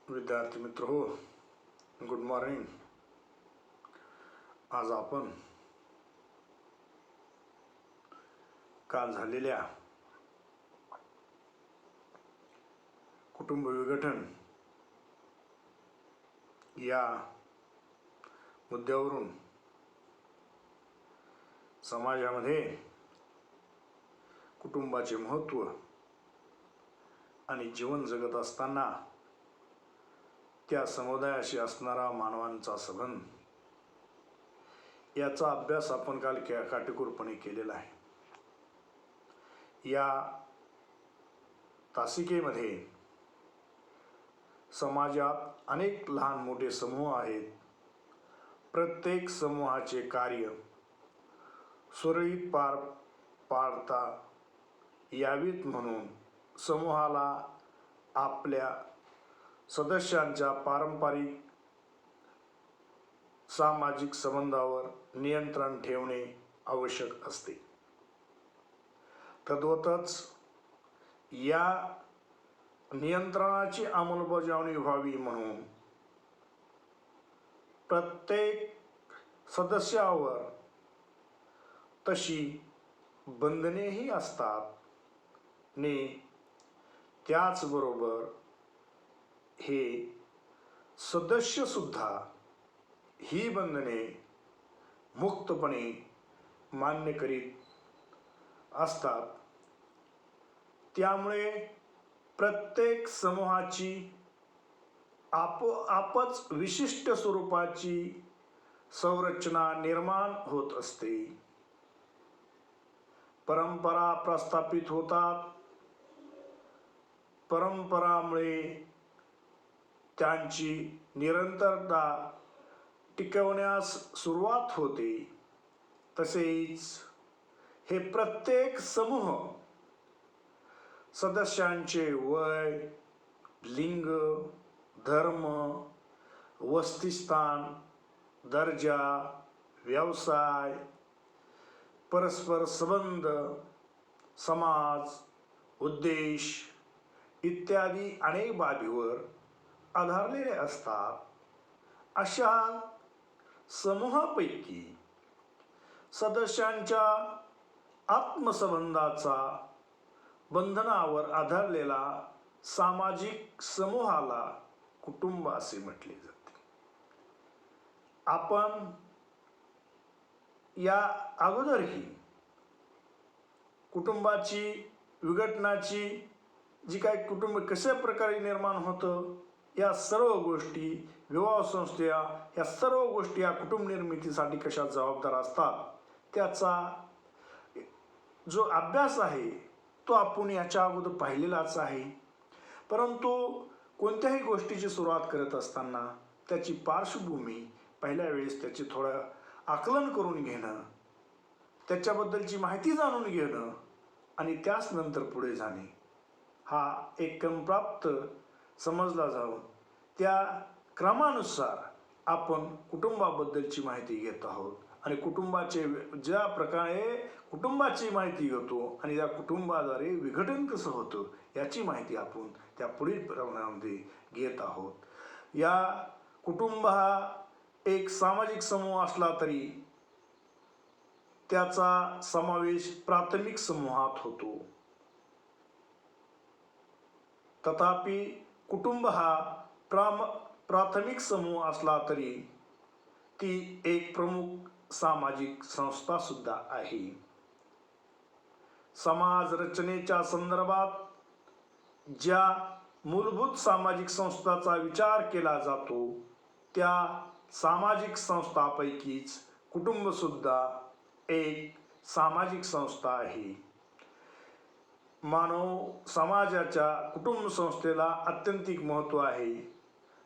विद्यार्थी मित्र हो, गुड मॉर्निंग. आज आपण काल झालेल्या कुटुंब विघटन या मुद्द्यावरून समाजामध्ये कुटुंबाचे महत्त्व आणि जीवन जगत असताना त्या समुदायाशी असणारा मानवांचा संबंध याचा अभ्यास आपण काल काटेकोरपणे केलेला आहे. या तासिकेमध्ये समाजात अनेक लहान मोठे समूह आहेत. प्रत्येक समूहाचे कार्य सुरळीत पार पाडता यावीत म्हणून समूहाला आपल्या सदस्यांच्या पारंपरिक सामाजिक संबंधावर नियंत्रण ठेवणे आवश्यक असते. तद्वतच या नियंत्रणाची अंमलबजावणी व्हावी म्हणून प्रत्येक सदस्यावर तशी बंधनेही असतात ने त्याचबरोबर हे सदस्यसुद्धा ही बंधने मुक्तपणे मान्य करीत असतात. त्यामुळे प्रत्येक समूहाची आपोआपच विशिष्ट स्वरूपाची संरचना निर्माण होत असते. परंपरा प्रस्थापित होतात. परंपरामुळे त्यांची निरंतरता टिकवण्यास सुरुवात होते. तसेच हे प्रत्येक समूह सदस्यांचे वय, लिंग, धर्म, वस्तीस्थान, दर्जा, व्यवसाय, परस्पर संबंध, समाज, उद्देश इत्यादी अनेक बाबीवर आधारलेले असतात. अशा समूहापैकी सदस्यांच्या आत्मसंबंधाचा बंधनावर आधारलेला सामाजिक समूहाला कुटुंब असे म्हटले जाते. आपण या अगोदरही कुटुंबाची विघटनाची जी काही कुटुंब कशा प्रकारे निर्माण होतं या सर्व गोष्टी, विवाह संस्था या सर्व गोष्टी या कुटुंब निर्मितीसाठी कशा जबाबदार असतात त्याचा जो अभ्यास आहे तो आपण याच्या अगोदर पाहिलेलाच आहे. परंतु कोणत्याही गोष्टीची सुरुवात करत असताना त्याची पार्श्वभूमी पहिल्या वेळेस त्याची थोडं आकलन करून घेणं, त्याच्याबद्दलची माहिती जाणून घेणं आणि त्याच नंतर पुढे जाणे हा एक क्रमप्राप्त समजला जाऊन त्या क्रमानुसार आपण कुटुंबाबद्दलची माहिती घेत आहोत. आणि कुटुंबाचे ज्या प्रकारे कुटुंबाची माहिती घेतो आणि त्या कुटुंबाद्वारे विघटन कसं होतं याची माहिती आपण त्या पुढील प्रमाणामध्ये घेत आहोत. या कुटुंब हा एक सामाजिक समूह असला तरी त्याचा समावेश प्राथमिक समूहात होतो. तथापि कुटुंब हा प्राथमिक समूह असला तरी ती एक प्रमुख सामाजिक संस्था सुद्धा आहे. समाज रचनेच्या संदर्भात ज्या मूलभूत सामाजिक संस्थांचा विचार केला जातो त्या सामाजिक संस्थांपैकीच कुटुंब सुद्धा एक सामाजिक संस्था आहे. मानव समाजाच्या कुटुंब संस्थेला अत्यंतिक महत्त्व आहे.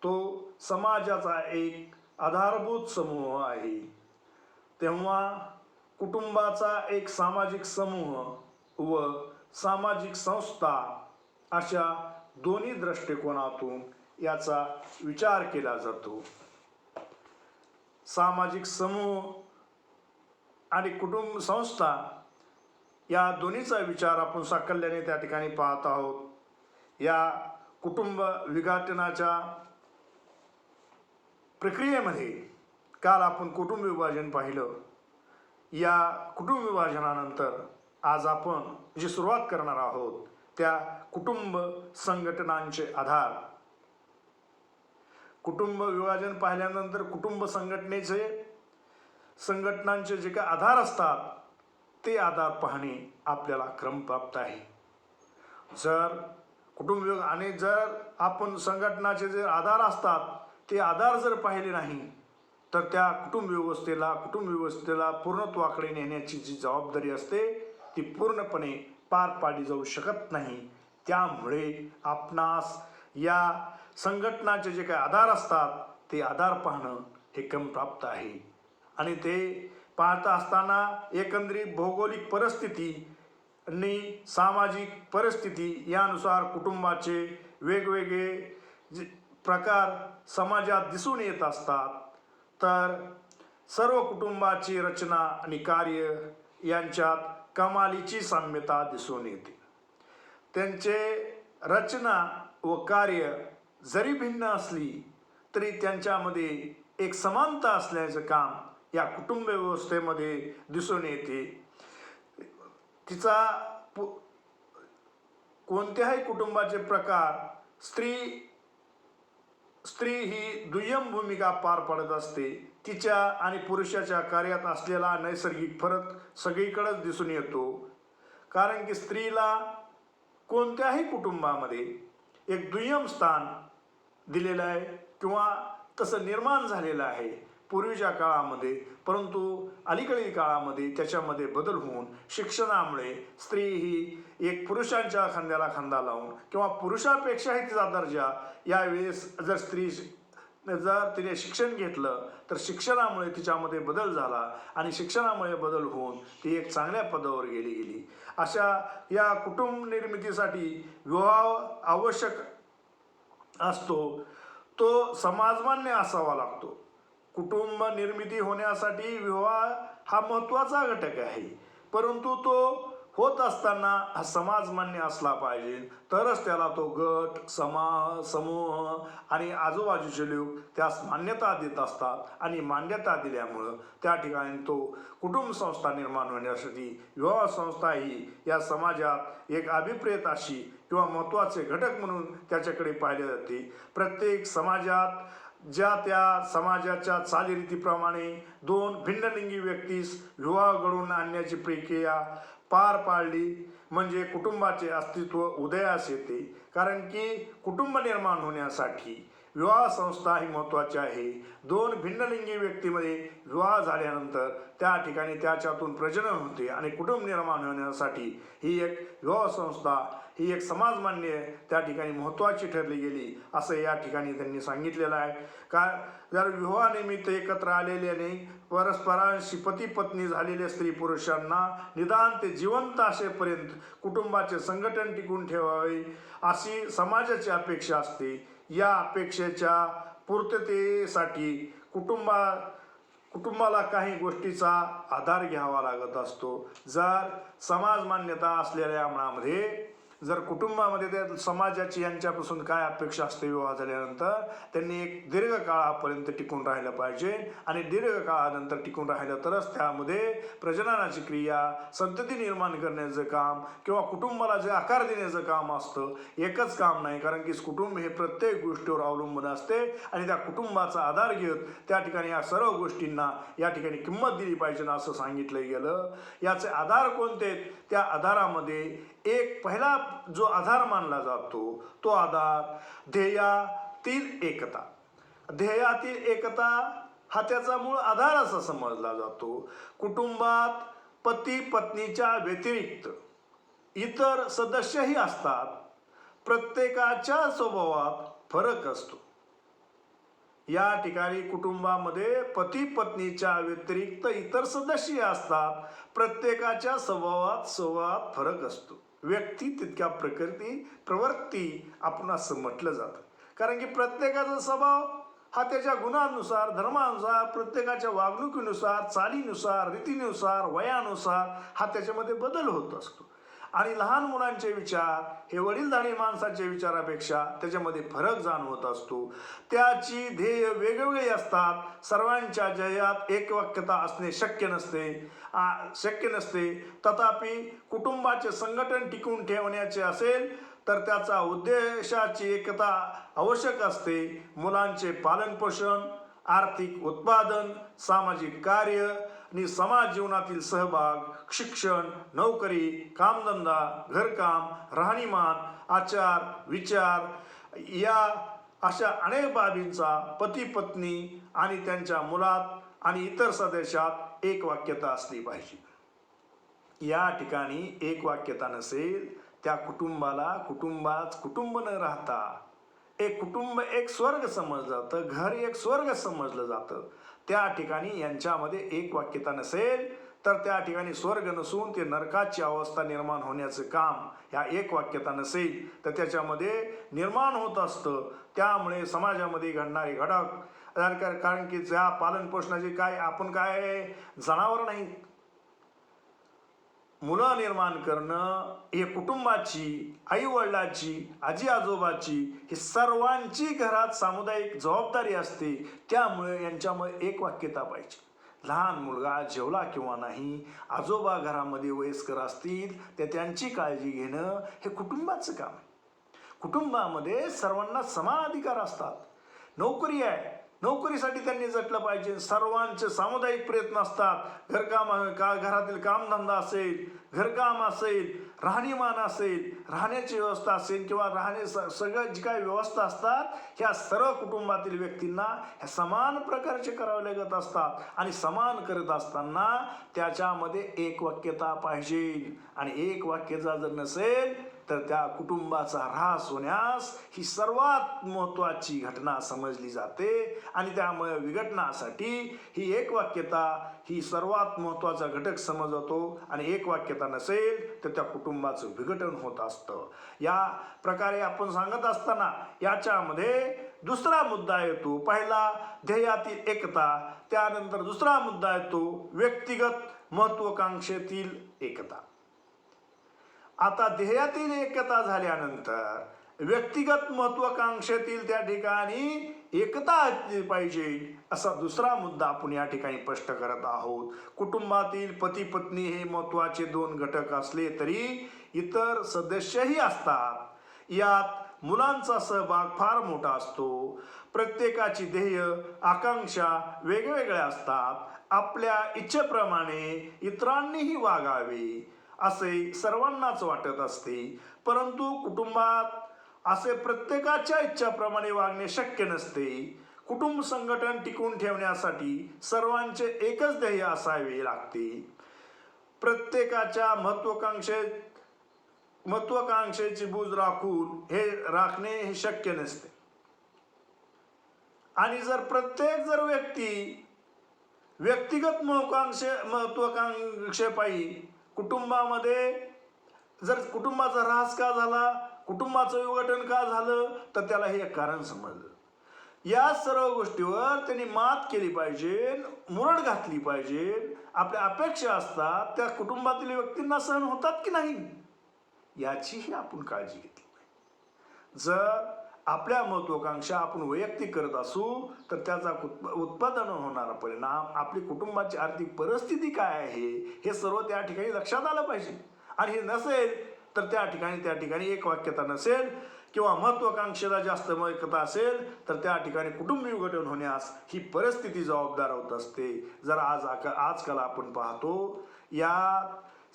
तो समाजाचा एक आधारभूत समूह आहे. तेव्हा कुटुंबाचा एक सामाजिक समूह व सामाजिक संस्था अशा दोन्ही दृष्टिकोनातून याचा विचार केला जातो. सामाजिक समूह आणि कुटुंब संस्था या दोन्हीचा विचार आपण साकल्याने त्या ठिकाणी पाहत आहोत. या कुटुंब विघटनाच्या प्रक्रियेमध्ये काल आपण कुटुंब विभाजन पाहिलं. या कुटुंब विभाजनानंतर आज आपण जी सुरुवात करणार आहोत त्या कुटुंब संघटनांचे आधार. कुटुंब विभाजन पाहिल्यानंतर कुटुंब संघटनांचे जे काही आधार असतात ते आधार पाहणे आपल्याला क्रमप्राप्त आहे. जर आपण संघटनाचे जे आधार असतात ते आधार जर पाहिले नाही तर त्या कुटुंब व्यवस्थेला पूर्णत्वाकडे नेण्याची जी जबाबदारी असते ती पूर्णपणे पार पाडली जाऊ शकत नाही. त्यामुळे आपणास या संघटनाचे जे काही आधार असतात ते आधार पाहणं हे क्रमप्राप्त आहे. आणि ते पाहता असताना एकंदरीत भौगोलिक परिस्थिती आणि सामाजिक परिस्थिती यानुसार कुटुंबाचे वेगवेगळे प्रकार समाजात दिसून येत असतात. तर सर्व कुटुंबाची रचना आणि कार्य यांच्यात कमालीची साम्यता दिसून येते. त्यांचे रचना व कार्य जरी भिन्न असली तरी त्यांच्यामध्ये एक समानता असल्याचं काम या कुटुंब व्यवस्थेमध्ये दिसून येते. कोणत्याही कुटुंबाचे प्रकार स्त्री ही दुय्यम भूमिका पार पाडत असते. तिच्या आणि पुरुषाच्या कार्यात असलेला नैसर्गिक फरक सगळीकडेच दिसून येतो. कारण की स्त्रीला कोणत्याही कुटुंबामध्ये एक दुय्यम स्थान दिलेलं आहे किंवा तसं निर्माण झालेलं आहे पूर्वीच्या काळामध्ये. परंतु अलीकडील काळामध्ये त्याच्यामध्ये बदल होऊन शिक्षणामुळे स्त्री ही एक पुरुषांच्या खांद्याला खांदा लावून किंवा पुरुषापेक्षाही तिचा दर्जा यावेळेस जर तिने शिक्षण घेतलं तर शिक्षणामुळे तिच्यामध्ये बदल झाला आणि शिक्षणामुळे बदल होऊन ती एक चांगल्या पदावर गेली. अशा या कुटुंब निर्मितीसाठी विवाह आवश्यक असतो. तो समाजमान्य असावा लागतो. कुटुंब निर्मिती होण्यासाठी विवाह हा महत्त्वाचा घटक आहे. परंतु तो होत असताना हा समाजमान्य असला पाहिजे तरच त्याला तो गट समूह आणि आजूबाजूचे लोक त्यास मान्यता देत असतात. आणि मान्यता दिल्यामुळं त्या ठिकाणी तो कुटुंब संस्था निर्माण होण्यासाठी विवाह संस्था ही या समाजात एक अभिप्रेत अशी किंवा महत्त्वाचे घटक म्हणून त्याच्याकडे पाहिले जाते. प्रत्येक समाजात ज्या त्या समाजाच्या चालीरीतीप्रमाणे दोन भिन्नलिंगी व्यक्तीस विवाह घडवून आणण्याची प्रक्रिया पार पाडली म्हणजे कुटुंबाचे अस्तित्व उदयास येते. कारण की कुटुंब निर्माण होण्यासाठी विवाह संस्था ही महत्त्वाची आहे. दोन भिन्नलिंगी व्यक्तीमध्ये विवाह झाल्यानंतर त्या ठिकाणी त्याच्यातून प्रजनन होते आणि कुटुंब निर्माण होण्यासाठी ही एक विवाह संस्था ही एक समाजमान्य त्या ठिकाणी महत्त्वाची ठरली गेली असं या ठिकाणी त्यांनी सांगितलेलं आहे. जर विवाहानिमित्त एकत्र आलेल्याने परस्परांशी पती पत्नी झालेल्या स्त्री पुरुषांना निदान ते जिवंत असेपर्यंत कुटुंबाचे संघटन टिकून ठेवावे अशी समाजाची अपेक्षा असते. या अपेक्षेच्या पूर्ततेसाठी कुटुंबाला काही गोष्टीचा आधार घ्यावा लागत असतो. जर समाज मान्यता असलेल्या मनामध्ये जर कुटुंबामध्ये त्या समाजाची यांच्यापासून काय अपेक्षा असते विवाह झाल्यानंतर त्यांनी एक दीर्घ काळापर्यंत टिकून राहिलं पाहिजे. आणि दीर्घ काळानंतर टिकून राहिलं तरच त्यामध्ये प्रजननाची क्रिया संतती निर्माण करण्याचं काम किंवा कुटुंबाला जे आकार देण्याचं काम असतं. एकच काम नाही, कारण की कुटुंब हे प्रत्येक गोष्टीवर अवलंबून असते आणि त्या कुटुंबाचा आधार घेत त्या ठिकाणी या सर्व गोष्टींना या ठिकाणी किंमत दिली पाहिजे असं सांगितलं गेलं. याचे आधार कोणते? त्या आधारामध्ये एक पहिला जो आधार मानला जातो तो आधार ध्येयातील एकता. ध्येयातील एकता हा त्याचा मूळ आधार असा समजला जातो. कुटुंबात पती पत्नीच्या व्यतिरिक्त इतर सदस्यही असतात. प्रत्येकाच्या स्वभावात फरक असतो. या ठिकाणी कुटुंबामध्ये पती पत्नीच्या व्यतिरिक्त इतर सदस्य असतात. प्रत्येकाच्या स्वभावात फरक असतो. व्यक्ती तितक्या प्रवृत्ती आपण असं म्हटलं जातं. कारण की प्रत्येकाचा स्वभाव हा त्याच्या गुणानुसार धर्मानुसार प्रत्येकाच्या वागणुकीनुसार चालीनुसार रीतीनुसार वयानुसार हा त्याच्यामध्ये बदल होत असतो. आणि लहान मुलांचे विचार हे वडीलधारी माणसांच्या विचारापेक्षा त्याच्यामध्ये फरक जाणवत असतो. त्याची ध्येय वेगवेगळी असतात. सर्वांच्या ध्येयात एकवाक्यता असणे शक्य नसते. तथापि कुटुंबाचे संघटन टिकवून ठेवण्याचे असेल तर त्याचा उद्देशाची एकता आवश्यक असते. मुलांचे पालनपोषण, आर्थिक उत्पादन, सामाजिक कार्य आणि समाज जीवनातील सहभाग, शिक्षण, नोकरी, कामधंदा, घरकाम, राहणीमान, आचार विचार या अशा अनेक बाबींचा पती पत्नी आणि त्यांच्या मुलात आणि इतर सदस्यात एकवाक्यता असली पाहिजे. या ठिकाणी एकवाक्यता नसेल त्या कुटुंबाला कुटुंब न राहता एक कुटुंब एक स्वर्ग समजलं जातं, घर एक स्वर्ग समजलं जातं. त्या ठिकाणी यांच्यामध्ये एकवाक्यता नसेल तर त्या ठिकाणी स्वर्ग नसून ते नरकाची अवस्था निर्माण होण्याचं काम ह्या एकवाक्यता नसेल तर त्याच्यामध्ये निर्माण होत असतं. त्यामुळे समाजामध्ये घडणारे घटक कारण की ज्या पालनपोषणाचे आपण काय जनावर नाही. मुलं निर्माण करणं हे कुटुंबाची, आई वडिलांची, आजी आजोबाची ही सर्वांची घरात सामुदायिक जबाबदारी असते. त्यामुळे यांच्यामध्ये एकवाक्यता पाहिजे. लहान मुलगा जेवला किंवा नाही, आजोबा घरामध्ये वयस्कर असतील तर त्यांची काळजी घेणं हे कुटुंबाचं काम आहे. कुटुंबामध्ये सर्वांना समान अधिकार असतात. नोकरी आहे, नोकरीसाठी त्यांनी झटलं पाहिजे. सर्वांचे सामुदायिक प्रयत्न असतात. घरातील कामधंदा असेल, घरकाम असेल, राहणीमान असेल, राहण्याची व्यवस्था असेल किंवा सगळं जी काही व्यवस्था असतात ह्या सर्व कुटुंबातील व्यक्तींना ह्या समान प्रकारचे करावे लागत असतात. आणि समान करत असताना त्याच्यामध्ये एकवाक्यता पाहिजे. आणि एकवाक्यता जर नसेल तर त्या कुटुंबाचा ऱ्हास होण्यास ही सर्वात महत्त्वाची घटना समजली जाते. आणि त्यामुळे विघटनासाठी ही एकवाक्यता ही सर्वात महत्त्वाचा घटक समजतो. आणि एकवाक्यता नसेल तर त्या कुटुंबाचं विघटन होत असतं. या प्रकारे आपण सांगत असताना याच्यामध्ये दुसरा मुद्दा येतो. पहिला ध्येयातील एकता, त्यानंतर दुसरा मुद्दा येतो व्यक्तिगत महत्त्वाकांक्षेतील एकता. आता ध्येयातील एकता झाल्यानंतर व्यक्तिगत महत्त्वाकांक्षेतील त्या ठिकाणी एकता पाहिजे असा दुसरा मुद्दा आपण या ठिकाणी स्पष्ट करत आहोत. कुटुंबातील पती पत्नी हे महत्त्वाचे दोन घटक असले तरी इतर सदस्यही असतात. यात मुलांचा सहभाग फार मोठा असतो. प्रत्येकाची ध्येय आकांक्षा वेगवेगळ्या असतात. आपल्या इच्छेप्रमाणे इतरांनीही वागावे असे सर्वांनाच वाटत असते. परंतु कुटुंबात असे प्रत्येकाच्या इच्छाप्रमाणे वागणे शक्य नसते. कुटुंब संघटन टिकवून ठेवण्यासाठी सर्वांचे एकच ध्येय असावे लागते. प्रत्येकाच्या महत्वाकांक्षेची बूज राखणे हे शक्य नसते. आणि जर व्यक्ती व्यक्तिगत महत्वाकांक्षेपायी कुटुंबामध्ये जर कुटुंबाचा ऱ्हास का झाला, कुटुंबाचं विघटन का झालं तर त्याला हे कारण समजलं. या सर्व गोष्टीवर त्यांनी मात केली पाहिजे, मुरड घातली पाहिजे. आपल्या अपेक्षा असतात त्या कुटुंबातील व्यक्तींना सहन होतात की नाही याचीही आपण काळजी घेतली पाहिजे. जर आपल्या महत्वाकांक्षा आपण वैयक्तिक करत असू तर त्याचा उत्पादन होणारा परिणाम, आपली कुटुंबाची आर्थिक परिस्थिती काय आहे हे सर्व त्या ठिकाणी लक्षात आलं पाहिजे. आणि हे नसेल तर त्या ठिकाणी एकवाक्यता नसेल किंवा महत्वाकांक्षेला जास्त एकता असेल तर त्या ठिकाणी कुटुंब विघटन होण्यास ही परिस्थिती जबाबदार होत असते. जर आजकाल आपण पाहतो या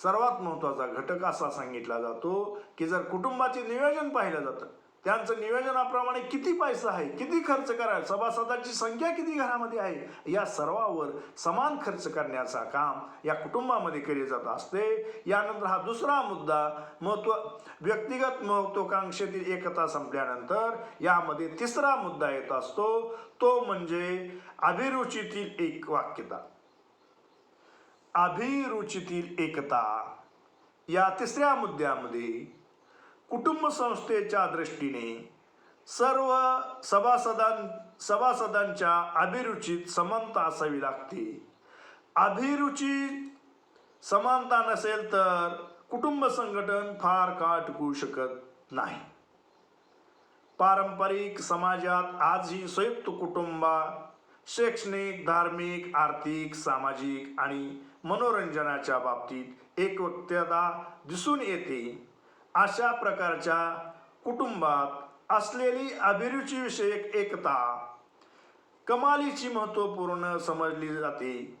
सर्वात महत्त्वाचा घटक असा सांगितला जातो की जर कुटुंबाचे नियोजन पाहिलं जातं, त्यांचं नियोजनाप्रमाणे किती पैसा आहे, किती खर्च करायला, सभासदांची संख्या किती घरामध्ये आहे, या सर्वावर समान खर्च करण्याचा काम या कुटुंबामध्ये केले जात असते. यानंतर हा दुसरा मुद्दा व्यक्तिगत महत्वाकांक्षेतील एकता संपल्यानंतर यामध्ये तिसरा मुद्दा येत असतो. तो म्हणजे अभिरुचीतील एकता. या तिसऱ्या मुद्द्यामध्ये कुटुंब संस्थेच्या दृष्टीने सर्व सभासदांच्या अभिरुचीत समानता असावी लागते. अभिरुची समानता नसेल तर कुटुंब संघटन फार काळ टिकू शकत नाही. पारंपरिक समाजात आजही संयुक्त कुटुंबा शैक्षणिक, धार्मिक, आर्थिक, सामाजिक आणि मनोरंजनाच्या बाबतीत एकवटता दिसून येते. अशा प्रकारच्या कुटुंबात असलेली अभिरुची विषयक एकता कमालीची महत्त्वपूर्ण समजली जाते.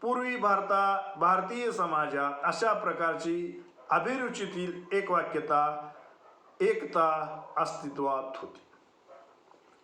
पूर्वी भारतीय समाजात अशा प्रकारची अभिरुचीतील एकता अस्तित्वात होती.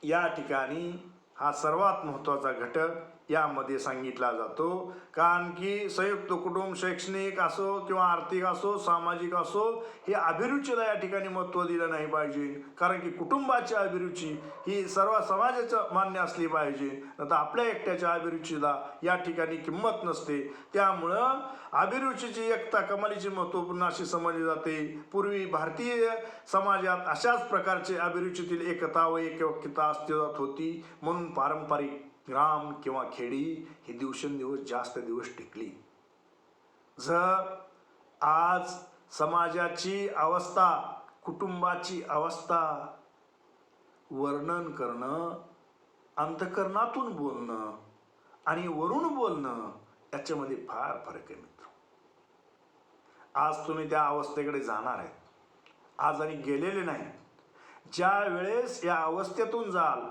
या ठिकाणी हा सर्वात महत्त्वाचा घटक यामध्ये सांगितला जातो. कारण की संयुक्त कुटुंब शैक्षणिक असो किंवा आर्थिक असो, सामाजिक असो, हे अभिरुचीला या ठिकाणी महत्त्व दिलं नाही पाहिजे. कारण की कुटुंबाची अभिरुची ही सर्व समाजाचं मान्य असली पाहिजे. नंतर आपल्या एकट्याच्या अभिरुचीला या ठिकाणी किंमत नसते. त्यामुळं अभिरुचीची एकता कमालीची महत्त्वपूर्ण अशी समजली जाते. पूर्वी भारतीय समाजात अशाच प्रकारचे अभिरुचीतील एकता व एकवटता अस्तित्वात होती. म्हणून पारंपरिक ग्राम किंवा खेडी ही दिवसेंदिवस जास्त दिवस टिकली. जर आज समाजाची अवस्था, कुटुंबाची अवस्था वर्णन करणं, अंतःकरणातून बोलणं आणि वरून बोलणं याच्यामध्ये फार फरक आहे मित्र. आज तुम्ही त्या अवस्थेकडे जाणार आहेत, आज आणि गेलेले नाही. ज्या वेळेस या अवस्थेतून जाल